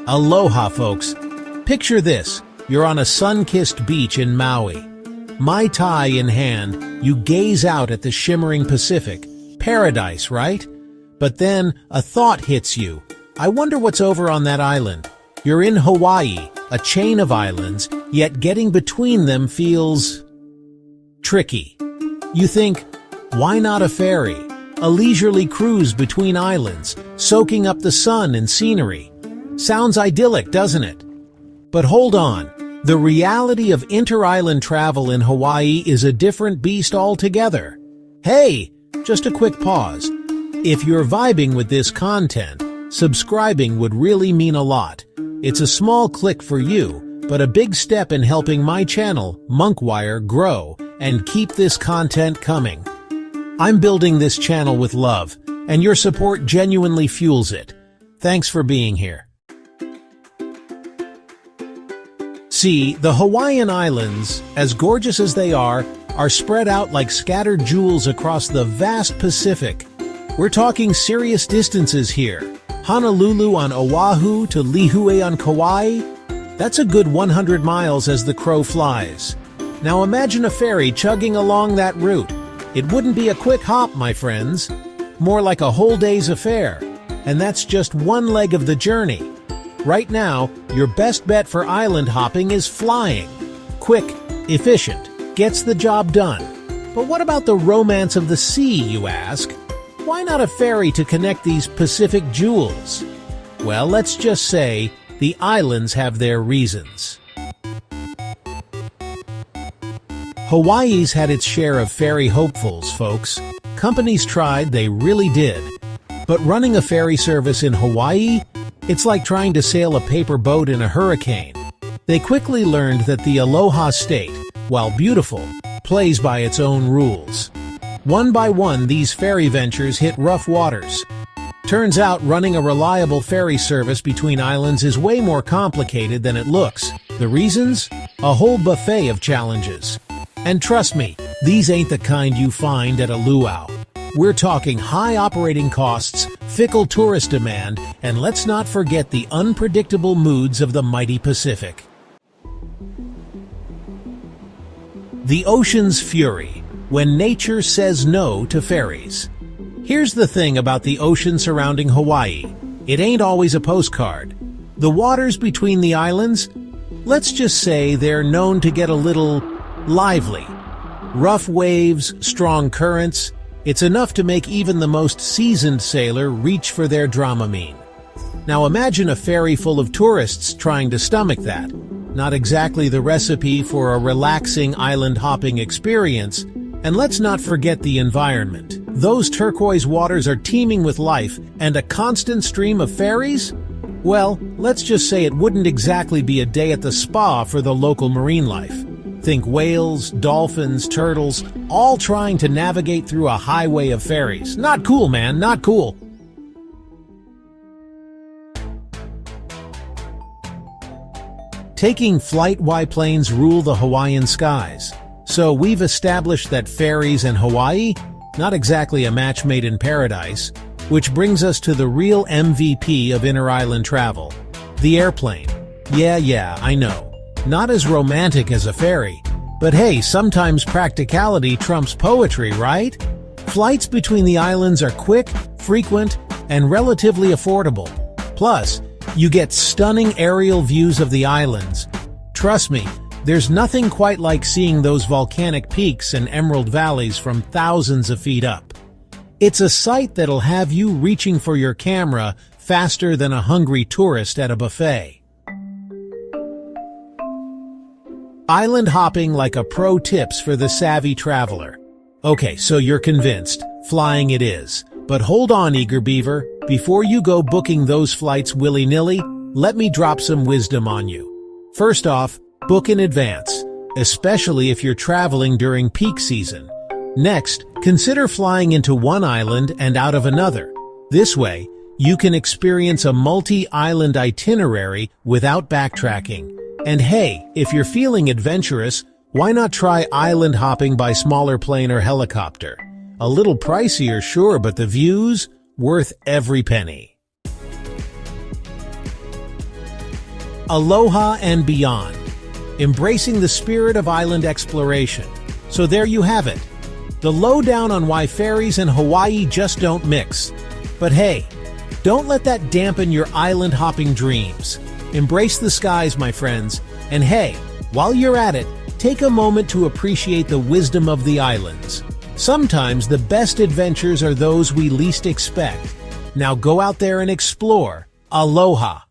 Aloha, folks. Picture this. You're on a sun-kissed beach in Maui. Mai Tai in hand, you gaze out at the shimmering Pacific. Paradise, right? But then a thought hits you. I wonder what's over on that island. You're in Hawaii, a chain of islands, yet getting between them feels tricky. You think, why not a ferry? A leisurely cruise between islands, soaking up the sun and scenery. Sounds idyllic, doesn't it? But hold on. The reality of inter-island travel in Hawaii is a different beast altogether. Hey, just a quick pause. If you're vibing with this content, subscribing would really mean a lot. It's a small click for you, but a big step in helping my channel, Monkwire, grow and keep this content coming. I'm building this channel with love, and your support genuinely fuels it. Thanks for being here. See, the Hawaiian Islands, as gorgeous as they are spread out like scattered jewels across the vast Pacific. We're talking serious distances here. Honolulu on Oahu to Lihue on Kauai. That's a good 100 miles as the crow flies. Now imagine a ferry chugging along that route. It wouldn't be a quick hop, my friends. More like a whole day's affair. And that's just one leg of the journey. Right now, your best bet for island hopping is flying. Quick, efficient, gets the job done. But what about the romance of the sea, you ask? Why not a ferry to connect these Pacific jewels? Well, let's just say the islands have their reasons. Hawaii's had its share of ferry hopefuls, folks. Companies tried, they really did. But running a ferry service in Hawaii? It's like trying to sail a paper boat in a hurricane. They quickly learned that the Aloha State, while beautiful, plays by its own rules. One by one, these ferry ventures hit rough waters. Turns out running a reliable ferry service between islands is way more complicated than it looks. The reasons? A whole buffet of challenges. And trust me, these ain't the kind you find at a luau. We're talking high operating costs, fickle tourist demand, and let's not forget the unpredictable moods of the mighty Pacific. The ocean's fury, when nature says no to ferries. Here's the thing about the ocean surrounding Hawaii. It ain't always a postcard. The waters between the islands, let's just say they're known to get a little lively. Rough waves, strong currents, it's enough to make even the most seasoned sailor reach for their Dramamine. Now imagine a ferry full of tourists trying to stomach that. Not exactly the recipe for a relaxing island hopping experience. And let's not forget the environment. Those turquoise waters are teeming with life, and a constant stream of ferries? Well, let's just say it wouldn't exactly be a day at the spa for the local marine life. Think whales, dolphins, turtles, all trying to navigate through a highway of ferries. Not cool, man, not cool. Taking flight, why planes rule the Hawaiian skies. So we've established that ferries and Hawaii, not exactly a match made in paradise, which brings us to the real MVP of inter-island travel, the airplane. Yeah, I know. Not as romantic as a ferry, but hey, sometimes practicality trumps poetry, right? Flights between the islands are quick, frequent, and relatively affordable. Plus, you get stunning aerial views of the islands. Trust me, there's nothing quite like seeing those volcanic peaks and emerald valleys from thousands of feet up. It's a sight that'll have you reaching for your camera faster than a hungry tourist at a buffet. Island hopping like a pro tips for the savvy traveler. Okay, so you're convinced. Flying it is. But hold on, eager beaver. Before you go booking those flights willy-nilly, let me drop some wisdom on you. First off, book in advance, especially if you're traveling during peak season. Next, consider flying into one island and out of another. This way, you can experience a multi-island itinerary without backtracking. And hey, if you're feeling adventurous, why not try island hopping by smaller plane or helicopter? A little pricier, sure, but the views, worth every penny. Aloha and beyond. Embracing the spirit of island exploration. So there you have it. The lowdown on why ferries and Hawaii just don't mix. But hey, don't let that dampen your island hopping dreams. Embrace the skies, my friends. And hey, while you're at it, take a moment to appreciate the wisdom of the islands. Sometimes the best adventures are those we least expect. Now go out there and explore. Aloha.